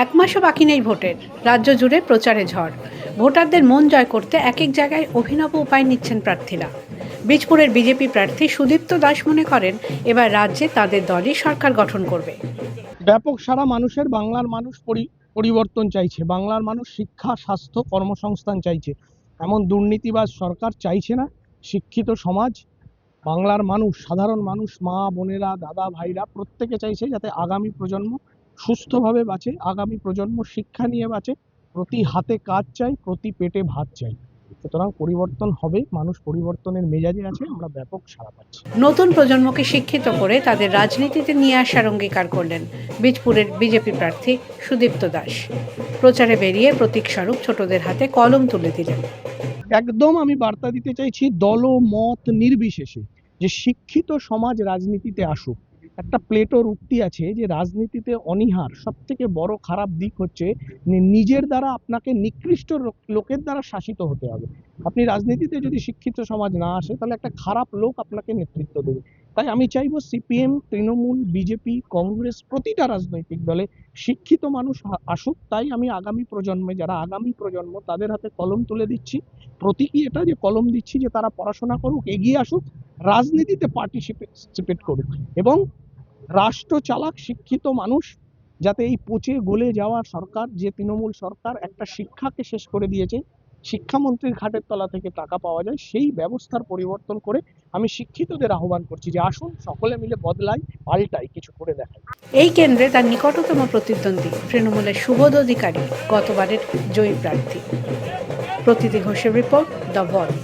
এক মাসও বাকি নেই ভোটের। রাজ্য জুড়ে প্রচারে ঝড়। ভোটারদের মন জয় করতে এক এক জায়গায় অভিনব উপায় নিচ্ছেন প্রার্থীরা। বীজপুরের বিজেপি প্রার্থী সুদীপ্ত দাস মনে করেন এবার রাজ্যে তাদের দলই সরকার গঠন করবে। ব্যাপক সারা মানুষের, বাংলার মানুষ পরিবর্তন চাইছে। বাংলার মানুষ শিক্ষা, স্বাস্থ্য, কর্মসংস্থান চাইছে। এমন দুর্নীতিবাজ সরকার চাইছে না। শিক্ষিত সমাজ, বাংলার মানুষ, সাধারণ মানুষ, মা বোনেরা, দাদা ভাইরা প্রত্যেকে চাইছে যাতে আগামী প্রজন্ম সুস্থভাবে বাঁচে, আগামী প্রজন্ম শিক্ষা নিয়ে বাঁচে। প্রতি হাতে কাজ চাই, প্রতি পেটে ভাত চাই। সুতরাং পরিবর্তন হবে, মানুষ পরিবর্তনের মেজাজে আছে, আমরা ব্যাপক সাড়া পাচ্ছি। নতুন প্রজন্মকে শিক্ষিত করে তাদের রাজনীতিতে নিয়ে আসার অঙ্গীকার করলেন বীজপুরের বিজেপি প্রার্থী সুদীপ্ত দাস। প্রচারে বেরিয়ে প্রতীক স্বরূপ ছোটদের হাতে কলম তুলে দিলেন। একদম আমি বার্তা দিতে চাইছি দল ও মত নির্বিশেষে যে শিক্ষিত সমাজ রাজনীতিতে আসুক। একটা প্লেটোর উক্তি আছে যে রাজনীতিতে অনীহার সব থেকে বড় খারাপ দিক হচ্ছে নিজের দ্বারা আপনাকে নিকৃষ্ট লোকের দ্বারা শাসিত হতে হবে। আপনি রাজনীতিতে যদি শিক্ষিত সমাজ না আসে তাহলে একটা খারাপ লোক আপনাকে নেতৃত্ব দেবে। তাই আমি চাইবো সিপিএম, তৃণমূল, বিজেপি, কংগ্রেস প্রতিটা রাজনৈতিক দলে শিক্ষিত মানুষ আসুক। তাই আমি আগামী প্রজন্মে, যারা আগামী প্রজন্ম, তাদের হাতে কলম তুলে দিচ্ছি। প্রতীকী এটা যে কলম দিচ্ছি যে তারা পড়াশোনা করুক, এগিয়ে আসুক, রাজনীতিতে পার্টিসিপেট করুক এবং রাষ্ট্র চালাক শিক্ষিত মানুষ, যাতে এই পচে গলে যাওয়া সরকার, যে তৃণমূল সরকার একটা শিক্ষাকে শেষ করে দিয়েছে, শিক্ষামন্ত্রীর ঘাটের তলা থেকে টাকা পাওয়া যায়, সেই ব্যবস্থার পরিবর্তন করে আমি শিক্ষিতদের আহ্বান করছি যে আসুন সকলে মিলে বদলাই, পাল্টাই, কিছু করে দেখাই। এই কেন্দ্রে তার নিকটতম প্রতিদ্বন্দ্বী তৃণমূলের সুবোধ অধিকারী, গতবারের জয়ী প্রার্থী। প্রতীতি ঘোষের রিপোর্ট, দ্য ভয়েস।